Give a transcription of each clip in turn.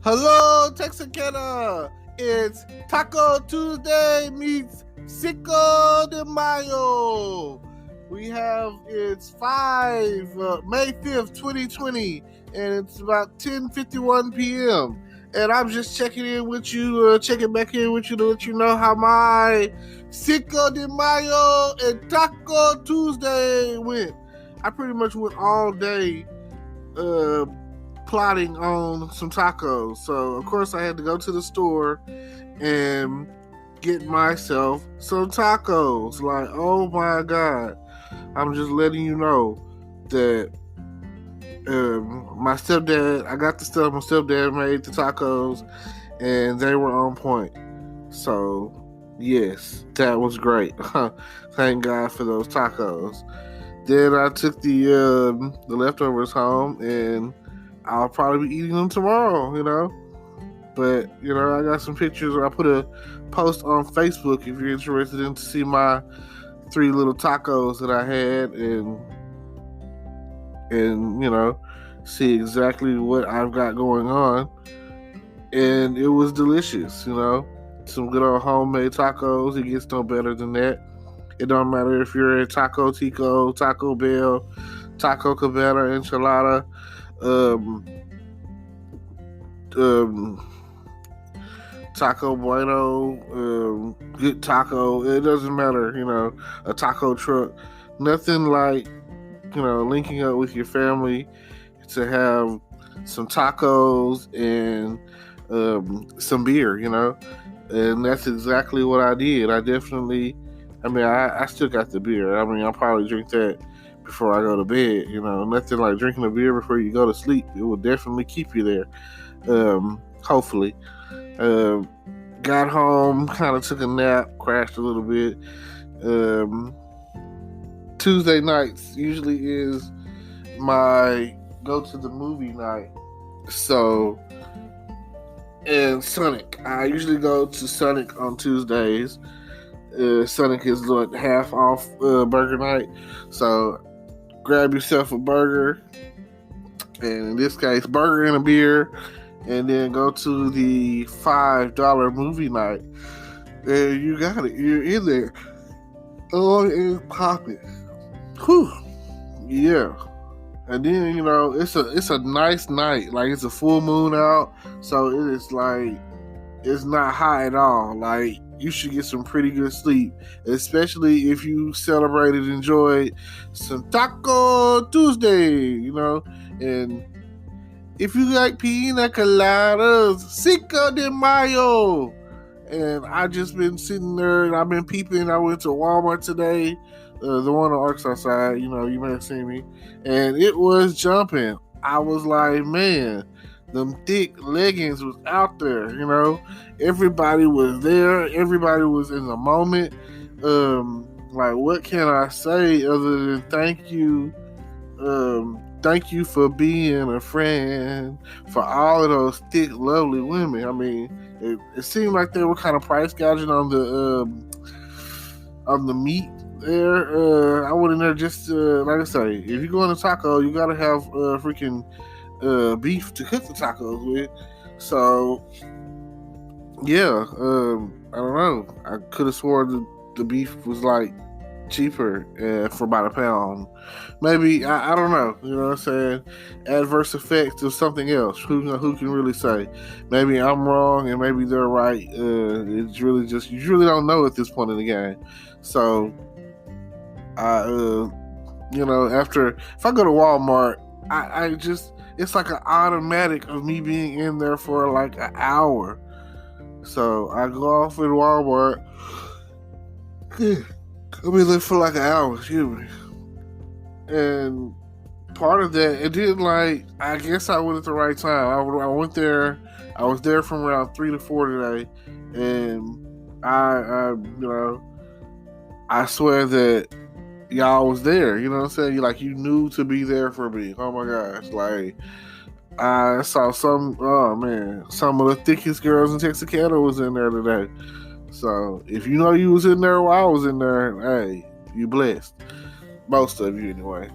Hello, Texarkana. It's Taco Tuesday meets Cinco de Mayo. It's May 5th, 2020, and it's about 10:51 p.m. And I'm just checking back in with you to let you know how my Cinco de Mayo and Taco Tuesday went. I pretty much went all day plotting on some tacos. So, of course, I had to go to the store and get myself some tacos. Like, oh my God. I'm just letting you know that my stepdad, I got the stuff my stepdad made, the tacos, and they were on point. So, yes, that was great. Thank God for those tacos. Then I took the leftovers home, and I'll probably be eating them tomorrow, But, I got some pictures. I put a post on Facebook if you're interested in to see my 3 little tacos that I had and see exactly what I've got going on. And it was delicious, Some good old homemade tacos. It gets no better than that. It don't matter if you're at Taco Tico, Taco Bell, Taco Cabana, Enchilada, Taco Bueno, good taco. It doesn't matter, a taco truck. Nothing like, linking up with your family to have some tacos and some beer, And that's exactly what I did. I still got the beer. I'll probably drink that before I go to bed. Nothing like drinking a beer before you go to sleep. It will definitely keep you there. Hopefully. Got home, kind of took a nap, crashed a little bit. Tuesday nights usually is my go to the movie night. So, and Sonic. I usually go to Sonic on Tuesdays. Sonic is like half off burger night. So, grab yourself a burger. And in this case, burger and a beer. And then go to the $5 movie night. And you got it. You're in there. Oh, it's popping. Whew. Yeah. And then, it's a nice night. Like, it's a full moon out. So it is like, it's not high at all. Like, you should get some pretty good sleep. Especially if you celebrated and enjoyed some Taco Tuesday, And if you like pina coladas, Cinco de Mayo. And I just been sitting there and I've been peeping. I went to Walmart today, the one on Arkansas side, you may have seen me. And it was jumping. I was like, man, them thick leggings was out there, Everybody was there. Everybody was in the moment. Like, what can I say other than thank you? Thank you for being a friend for all of those thick, lovely women. It seemed like they were kind of price gouging on the meat there. I went in there just like I say, if you go in a taco, you gotta have freaking beef to cook the tacos with. So yeah, I don't know. I could have sworn the beef was like cheaper for about a pound. Maybe I don't know. You know what I'm saying? Adverse effects of something else. Who can really say? Maybe I'm wrong and maybe they're right. It's really just you really don't know at this point in the game. So after if I go to Walmart, I just it's like an automatic of me being in there for like an hour. So I go off at Walmart. I'll be there for like an hour, excuse me. And part of that, it didn't I guess I went at the right time. I went there, I was there from around 3 to 4 today. And I swear that y'all was there, you know what I'm saying? You knew to be there for me. Oh my gosh. I saw some of the thickest girls in Texarkana was in there today. So, if you know you was in there while I was in there, hey, you blessed. Most of you, anyway.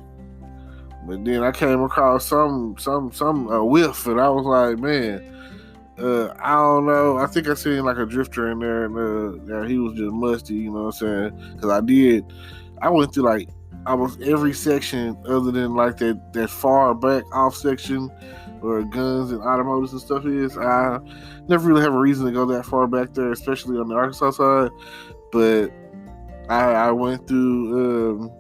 But then I came across some whiff, and I was like, man, I don't know. I think I seen like a drifter in there, and he was just musty. You know what I'm saying? Because I went through like almost every section other than like that far back off section where guns and automotives and stuff is. I never really have a reason to go that far back there, especially on the Arkansas side. But I went through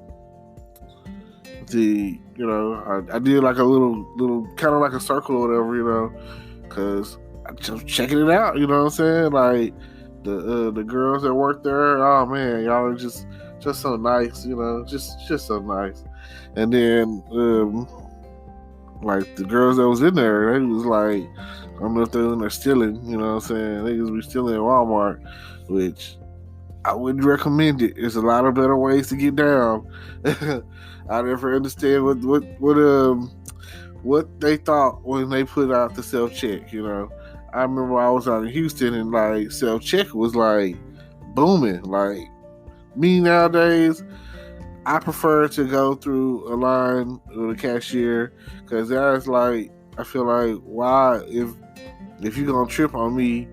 I did like a little kind of like a circle or whatever, because I'm just checking it out. You know what I'm saying? Like the girls that work there, oh man, y'all are just so nice. Just so nice. And then like the girls that was in there, they was like, I don't know if they was in there stealing. You know what I'm saying? They just be stealing at Walmart, which I wouldn't recommend it. There's a lot of better ways to get down. I never understand what they thought when they put out the self check. I remember I was out in Houston and like self check was like booming. Like me nowadays, I prefer to go through a line with a cashier, because that's like, I feel like, why if you're gonna trip on me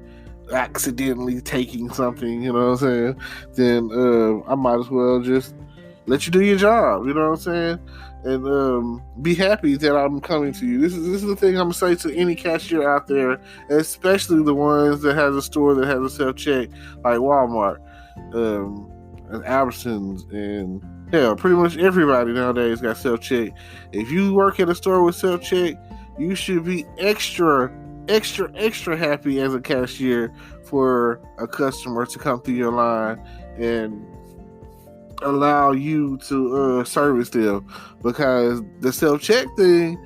accidentally taking something, you know what I'm saying, then I might as well just let you do your job, you know what I'm saying, and be happy that I'm coming to you. This is the thing I'm gonna say to any cashier out there, especially the ones that has a store that has a self-check, like Walmart, and Albertsons, and hell, pretty much everybody nowadays got self-check. If you work at a store with self-check, you should be extra happy as a cashier for a customer to come through your line and allow you to service them, because the self-check thing,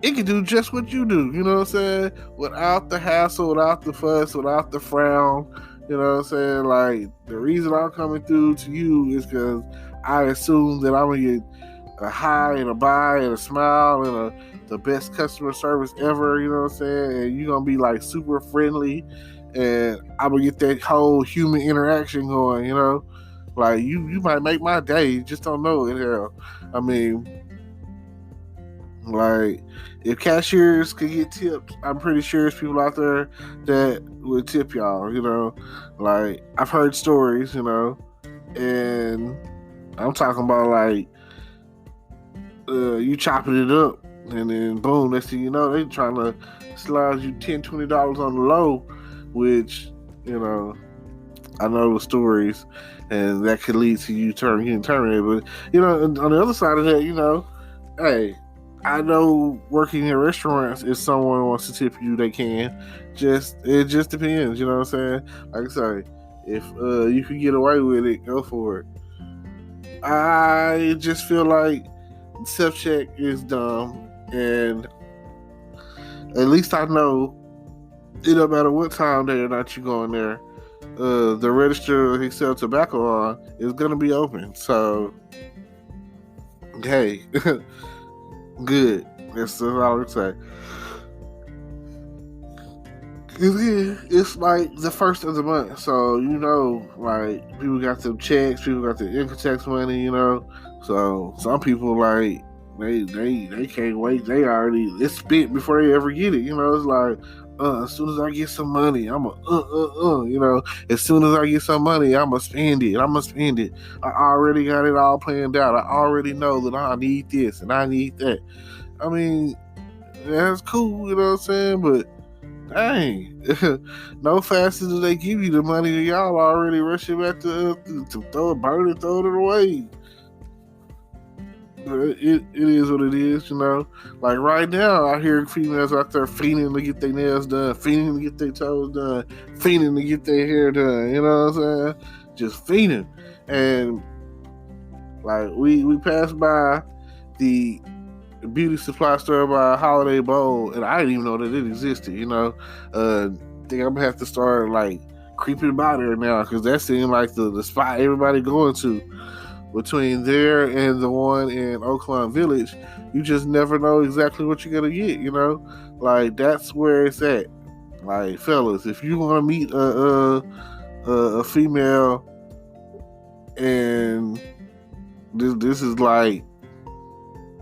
it can do just what you do, you know what I'm saying, without the hassle, without the fuss, without the frown, you know what I'm saying. Like, the reason I'm coming through to you is because I assume that I'm gonna get a hi and a bye and a smile and the best customer service ever, you know what I'm saying, and you're gonna be like super friendly, and I'm gonna get that whole human interaction going, like you might make my day, you just don't know it. Hell, I mean, like, if cashiers could get tipped, I'm pretty sure there's people out there that would tip y'all, like I've heard stories, and I'm talking about like you chopping it up, and then boom, next thing you know, they trying to slide you $10, $20 on the low, which, I know the stories, and that could lead to you getting terminated. But, on the other side of that, hey, I know working in restaurants, if someone wants to tip you, they can. It just depends, you know what I'm saying? Like I say, if you can get away with it, go for it. I just feel like self-check is dumb, and at least I know it don't matter what time day or night you go in there, the register he sells tobacco on is gonna be open. So hey, good. That's all I would say. It's like the first of the month, so like people got them checks, people got the income tax money, So some people like they can't wait. It's spent before they ever get it. It's like as soon as I get some money, as soon as I get some money, I'ma spend it. I already got it all planned out. I already know that I need this and I need that. I mean, that's cool, you know what I'm saying? But dang, no faster do they give you the money than y'all already rushing back to throw it, burn it, throw it away. It is what it is, Like right now, I hear females out there fiending to get their nails done, fiending to get their toes done, fiending to get their hair done. You know what I'm saying? Just fiending. And like we passed by the beauty supply store by Holiday Bowl, and I didn't even know that it existed. I think I'm gonna have to start like creeping by there now, because that seemed like the spot everybody going to. Between there and the one in Oakland Village, you just never know exactly what you're gonna get. Like that's where it's at. Like, fellas, if you want to meet a female, and this is like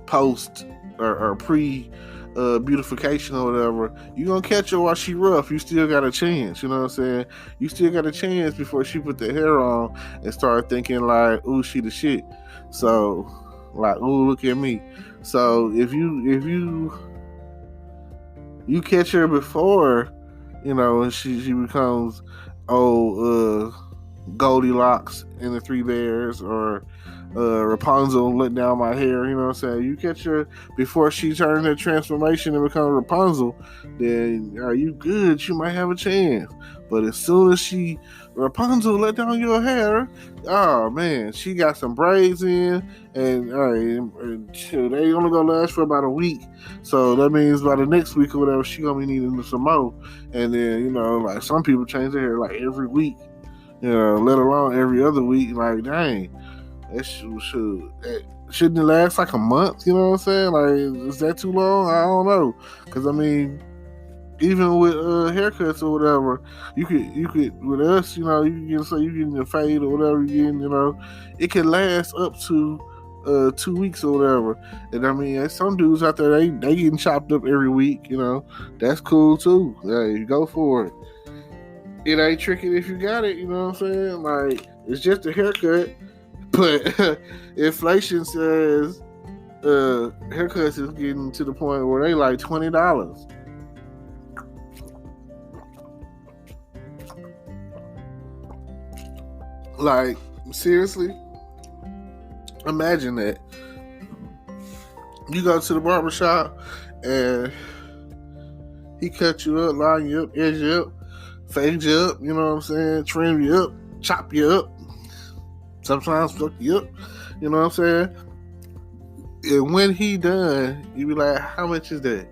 post or pre beautification or whatever, you gonna catch her while she rough. You still got a chance, you know what I'm saying? You still got a chance before she put the hair on and start thinking like, ooh, she the shit. So, like, ooh, look at me. So if you catch her before, you know, she becomes Goldilocks and the Three Bears, or Rapunzel let down my hair, you know what I'm saying? You catch her before she turns her transformation and becomes Rapunzel, then are you good? You might have a chance. But as soon as Rapunzel let down your hair, oh man, she got some braids in, and they only gonna last for about a week. So that means by the next week or whatever, she gonna be needing some more. And then, you know, like some people change their hair like every week, you know, let alone every other week. Like, dang, that shouldn't it last like a month? You know what I'm saying? Like, is that too long? I don't know. Because I mean, even with haircuts or whatever, you could with us, you know, you getting a fade or whatever you getting, you know, it can last up to 2 weeks or whatever. And I mean, some dudes out there, they getting chopped up every week, you know. That's cool too. Hey, go for it. It ain't tricky if you got it, you know what I'm saying? Like, it's just a haircut. But inflation says haircuts is getting to the point where they like $20. Like, seriously? Imagine that. You go to the barbershop and he cut you up, line you up, edge you up, fade you up, you know what I'm saying? Trim you up, chop you up, sometimes fuck you up, you know what I'm saying? And when he done, you be like, how much is that?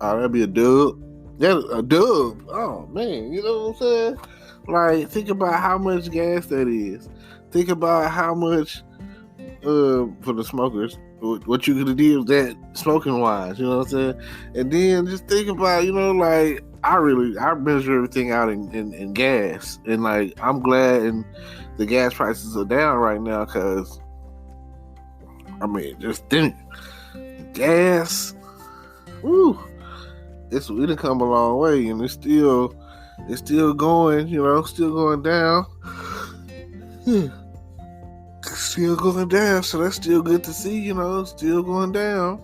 Oh, that'd be a dub. That's a dub. Oh, man, you know what I'm saying? Like, think about how much gas that is. Think about how much, for the smokers, what you could have did with that smoking wise, you know what I'm saying? And then just think about, you know, like, I measure everything out in gas. And, like, I'm glad the gas prices are down right now, because, I mean, just think, gas, woo, it done come a long way, and it's still going, you know, still going down. Still going down, so that's still good to see, you know, still going down.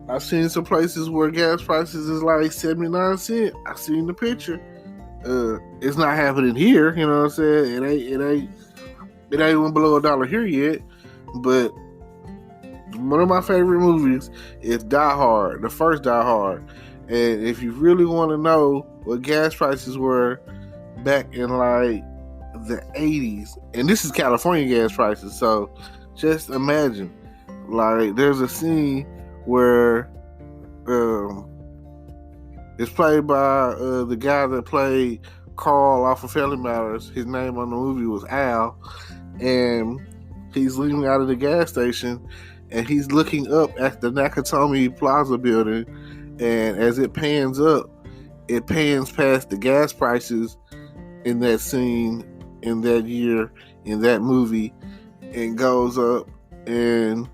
I've seen some places where gas prices is like 79 cents. I've seen the picture. It's not happening here, you know what I'm saying? It ain't even below $1 here yet. But one of my favorite movies is Die Hard, the first Die Hard. And if you really want to know what gas prices were back in like the 80s, and this is California gas prices, so just imagine, like, there's a scene where it's played by the guy that played Carl off of Family Matters. His name on the movie was Al, and he's leaving out of the gas station, and he's looking up at the Nakatomi Plaza building, and as it pans up, it pans past the gas prices in that scene, in that year, in that movie, and goes up, and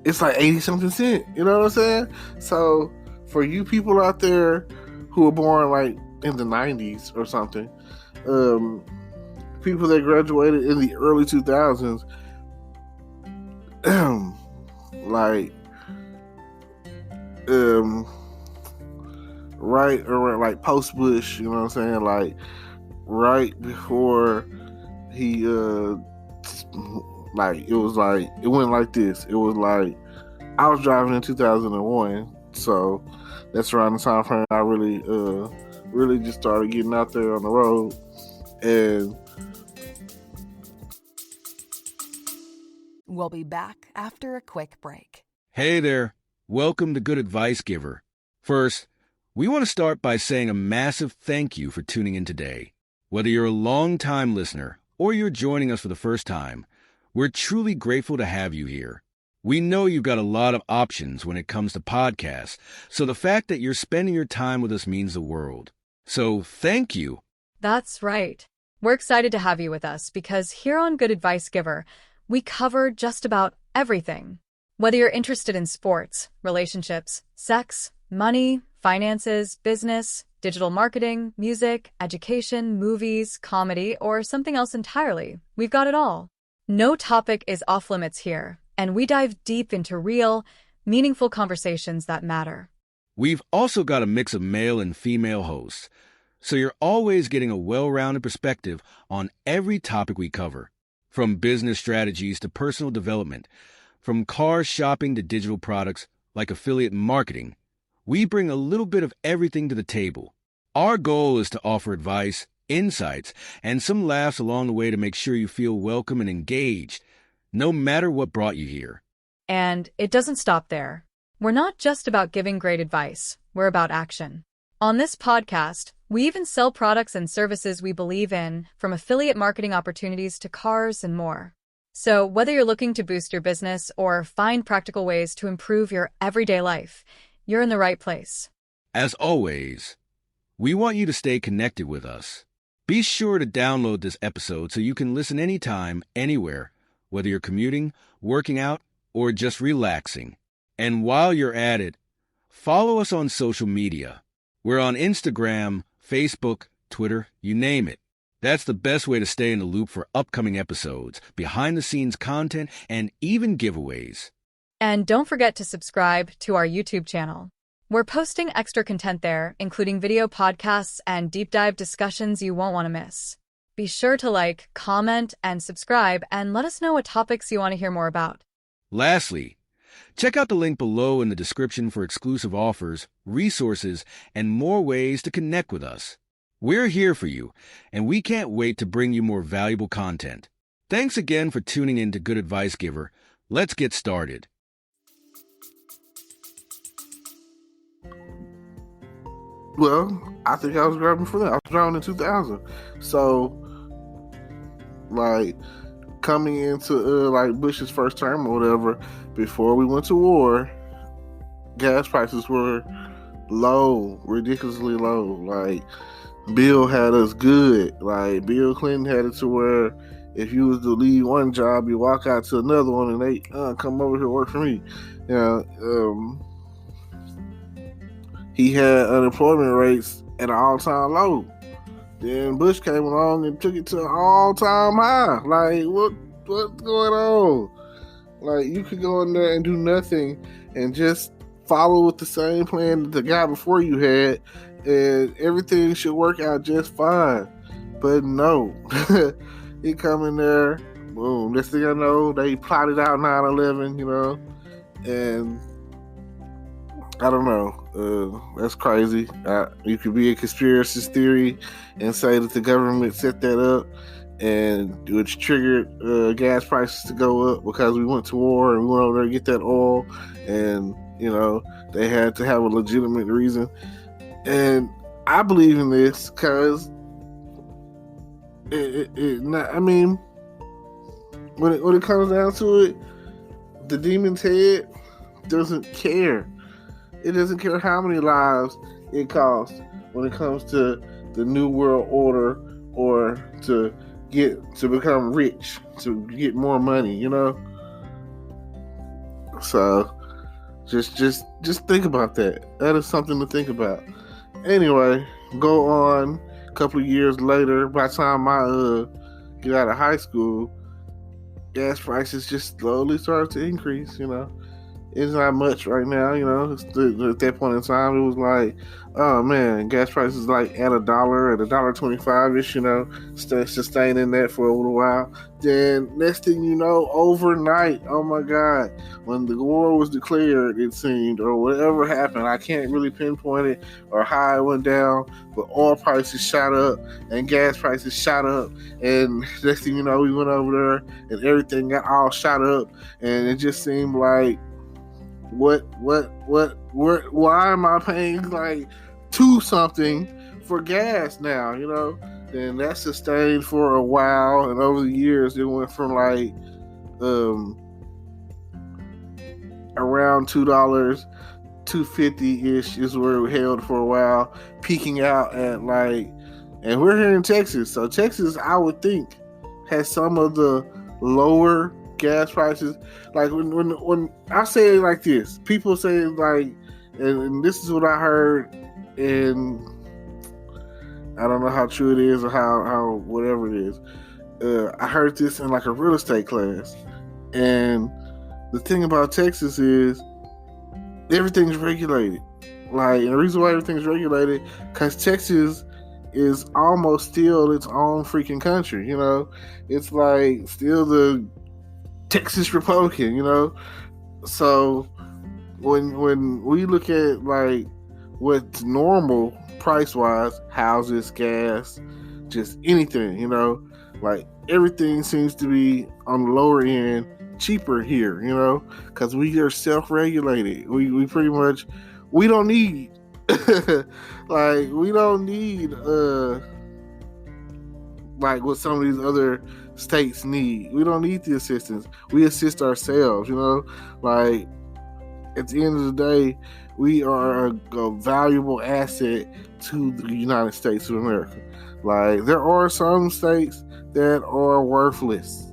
it's like 80 something cents, you know what I'm saying? So for you people out there who were born like in the 90s or something, people that graduated in the early 2000s, like right around like post Bush, you know what I'm saying? Like right before he like it was like it went like this. It was like I was driving in 2001, so that's around the time frame I really just started getting out there on the road. And we'll be back after a quick break. Hey there. Welcome to Good Advice Giver. First, we want to start by saying a massive thank you for tuning in today. Whether you're a long-time listener or you're joining us for the first time, we're truly grateful to have you here. We know you've got a lot of options when it comes to podcasts, so the fact that you're spending your time with us means the world. So thank you. That's right. We're excited to have you with us because here on Good Advice Giver, we cover just about everything. Whether you're interested in sports, relationships, sex, Money, finances, business, digital marketing, music, education, movies, comedy, or something else entirely. We've got it all. No topic is off limits here, and we dive deep into real, meaningful conversations that matter. We've also got a mix of male and female hosts, so you're always getting a well-rounded perspective on every topic we cover, from business strategies to personal development, from car shopping to digital products like affiliate marketing. We bring a little bit of everything to the table. Our goal is to offer advice, insights, and some laughs along the way to make sure you feel welcome and engaged, no matter what brought you here. And it doesn't stop there. We're not just about giving great advice, we're about action. On this podcast, we even sell products and services we believe in, from affiliate marketing opportunities to cars and more. So whether you're looking to boost your business or find practical ways to improve your everyday life, you're in the right place. As always, we want you to stay connected with us. Be sure to download this episode so you can listen anytime, anywhere, whether you're commuting, working out, or just relaxing. And while you're at it, follow us on social media. We're on Instagram, Facebook, Twitter, you name it. That's the best way to stay in the loop for upcoming episodes, behind-the-scenes content, and even giveaways. And don't forget to subscribe to our YouTube channel. We're posting extra content there, including video podcasts and deep dive discussions you won't want to miss. Be sure to like, comment, and subscribe, and let us know what topics you want to hear more about. Lastly, check out the link below in the description for exclusive offers, resources, and more ways to connect with us. We're here for you, and we can't wait to bring you more valuable content. Thanks again for tuning in to Good Advice Giver. Let's get started. Well, I think I was driving before that. I was driving in 2000. So, like, coming into like Bush's first term or whatever, before we went to war, gas prices were low, ridiculously low. Like, Bill had us good. Like, Bill Clinton had it to where if you was to leave one job, you walk out to another one and they come over here work for me. You know, he had unemployment rates at an all-time low. Then Bush came along and took it to an all-time high. Like, what's going on? Like, you could go in there and do nothing and just follow with the same plan that the guy before you had, and everything should work out just fine. But no. He come in there, boom, next thing I know, they plotted out 9/11, you know, and I don't know. That's crazy. You could be a conspiracy theory and say that the government set that up and which triggered gas prices to go up because we went to war and we went over there to get that oil, and you know they had to have a legitimate reason. And I believe in this because I mean, when it comes down to it, the demon's head doesn't care. It doesn't care how many lives it costs when it comes to the New World Order or to become rich, to get more money, you know? So just think about that. That is something to think about. Anyway, go on a couple of years later, by the time I get out of high school, gas prices just slowly started to increase, you know? It's not much right now, you know. At that point in time, it was like, oh man, gas prices like at $1, at $1.25-ish, you know, sustaining that for a little while. Then next thing you know, overnight, oh my God, when the war was declared, it seemed, or whatever happened, I can't really pinpoint it or how it went down, but oil prices shot up and gas prices shot up, and next thing you know, we went over there and everything got all shot up, and it just seemed like, why am I paying like $2 something for gas now, you know? And that sustained for a while, and over the years it went from like around $2, $2.50-ish is where it held for a while, peaking out at like, and we're here in Texas, so Texas I would think has some of the lower gas prices. Like when I say it like this, people say like and this is what I heard, and I don't know how true it is or how whatever it is. I heard this in like a real estate class, and the thing about Texas is everything's regulated. Like, and the reason why everything's regulated, because Texas is almost still its own freaking country. You know, it's like still the Texas Republican. You know, so when we look at like what's normal price wise, houses, gas, just anything, you know, like everything seems to be on the lower end, cheaper here, you know, because we are self-regulated. We pretty much, we don't need like we don't need like what some of these other states need. We don't need the assistance. We assist ourselves, you know, like at the end of the day, we are a valuable asset to the United States of America. Like, there are some states that are worthless.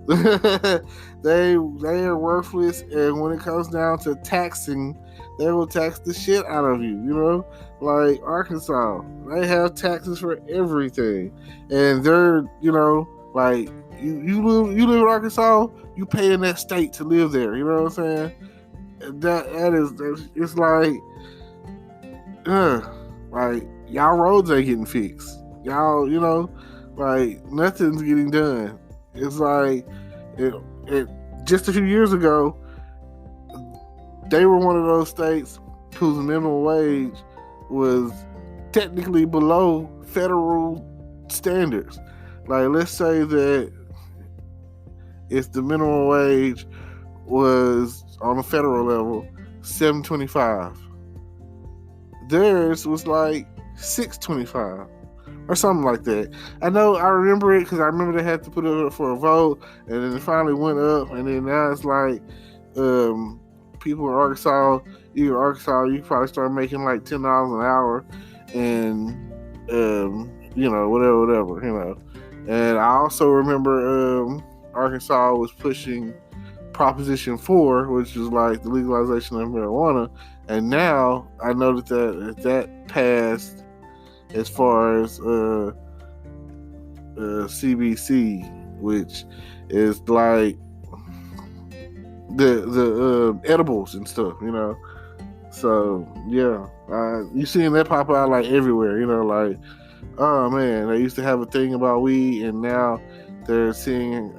they are worthless, and when it comes down to taxing, they will tax the shit out of you, you know? Like Arkansas, they have taxes for everything. And they're, you know, like, you live in Arkansas, you pay in that state to live there, you know what I'm saying? It's like y'all roads ain't getting fixed. Y'all, you know, like nothing's getting done. It's like it just a few years ago, they were one of those states whose minimum wage was technically below federal standards. Like, let's say that if the minimum wage was on a federal level $7.25, theirs was like $6.25 or something like that. I remember it because I remember they had to put it up for a vote, and then it finally went up, and then now it's like people in Arkansas, you probably start making like $10 an hour, and you know, whatever, you know. And I also remember Arkansas was pushing Proposition 4, which is like the legalization of marijuana, and now I know that passed as far as CBC, which is like the edibles and stuff, you know. So yeah, you seeing that pop out like everywhere, you know, like, oh man, they used to have a thing about weed, and now they're seeing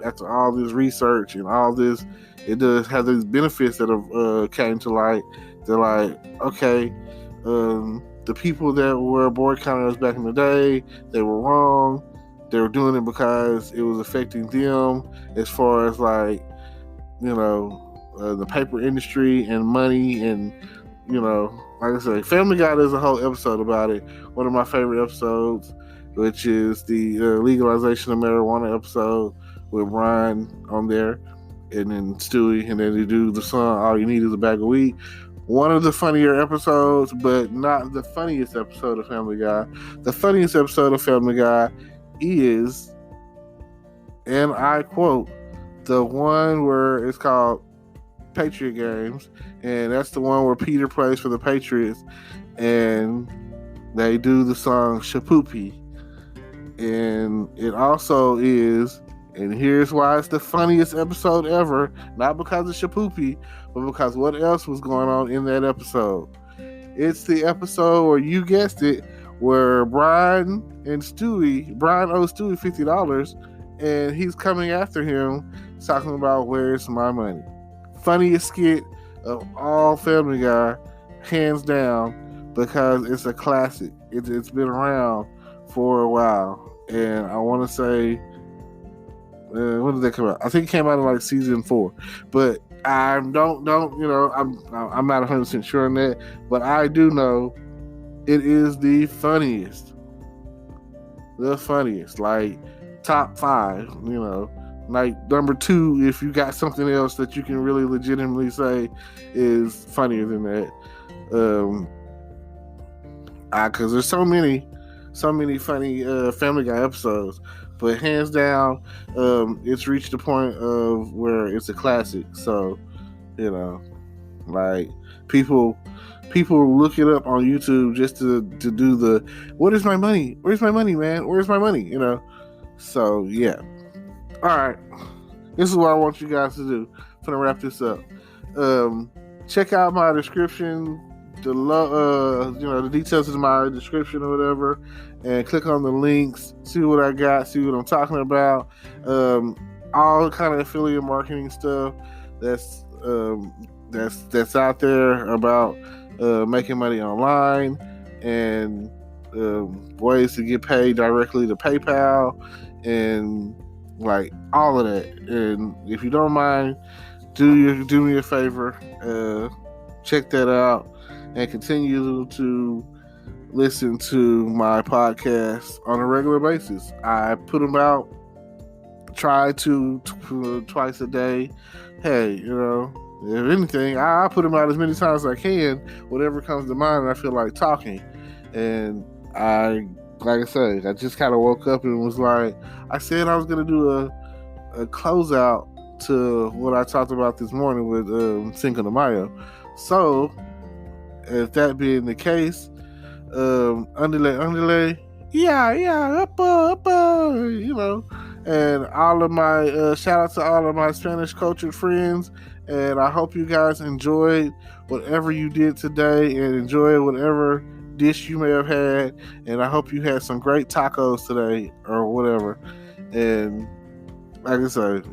after all this research and all this, it does have these benefits that have came to light. They're like, okay, the people that were boycotting us back in the day, they were wrong. They were doing it because it was affecting them as far as like, you know, the paper industry and money, and, you know, like I said, Family Guy does a whole episode about it. One of my favorite episodes, which is the legalization of marijuana episode with Brian on there, and then Stewie, and then they do the song "All You Need Is a Bag of Weed." One of the funnier episodes, but not the funniest episode of Family Guy. The funniest episode of Family Guy is, and I quote, the one where it's called Patriot Games, and that's the one where Peter plays for the Patriots, and they do the song Shapoopy. And it also is, and here's why it's the funniest episode ever, not because of Shapoopy, but because what else was going on in that episode. It's the episode where, you guessed it, where Brian owes Stewie $50, and he's coming after him, talking about where's my money. Funniest skit of all Family Guy, hands down, because it's a classic. It's been around for a while, and I want to say, when did that come out? I think it came out in like season 4, but I don't you know, I'm not 100% sure on that, but I do know it is the funniest, like top 5, you know, like number 2 if you got something else that you can really legitimately say is funnier than that, because there's so many funny Family Guy episodes, but hands down, it's reached the point of where it's a classic. So, you know, like, people people look it up on YouTube just to do the, what is my money? Where's my money, man? Where's my money? You know? So, yeah. All right. This is what I want you guys to do. I'm going to wrap this up. Check out my description, the details of my description or whatever, and click on the links, see what I got, see what I'm talking about. All kind of affiliate marketing stuff that's out there about making money online and ways to get paid directly to PayPal and like all of that. And if you don't mind, do me a favor, check that out and continue to listen to my podcast on a regular basis. I put them out, try to twice a day. Hey, you know, if anything, I put them out as many times as I can, whatever comes to mind and I feel like talking. And like I said, I just kind of woke up and was like, I said I was going to do a closeout to what I talked about this morning with Cinco de Mayo. So, if that being the case, underlay, yeah, up, you know, and all of my shout out to all of my Spanish cultured friends, and I hope you guys enjoyed whatever you did today and enjoyed whatever dish you may have had, and I hope you had some great tacos today or whatever. And like I said,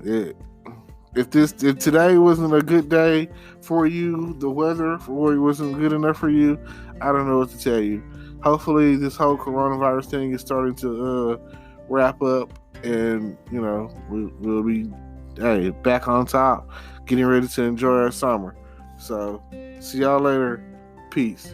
if today wasn't a good day for you, the weather for you wasn't good enough for you, I don't know what to tell you. Hopefully this whole coronavirus thing is starting to wrap up, and you know, we'll be back on top, getting ready to enjoy our summer. So see y'all later. Peace.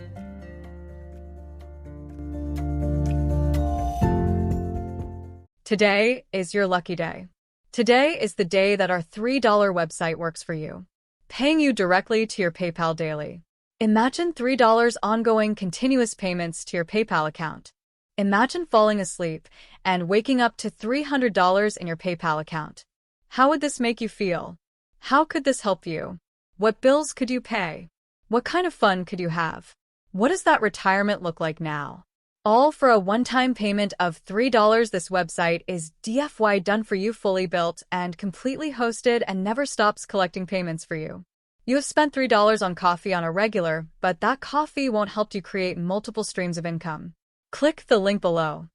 Today is your lucky day. Today is the day that our $3 website works for you, paying you directly to your PayPal daily. Imagine $3 ongoing continuous payments to your PayPal account. Imagine falling asleep and waking up to $300 in your PayPal account. How would this make you feel? How could this help you? What bills could you pay? What kind of fun could you have? What does that retirement look like now? All for a one-time payment of $3. This website is DFY done for you, fully built and completely hosted, and never stops collecting payments for you. You have spent $3 on coffee on a regular, but that coffee won't help you create multiple streams of income. Click the link below.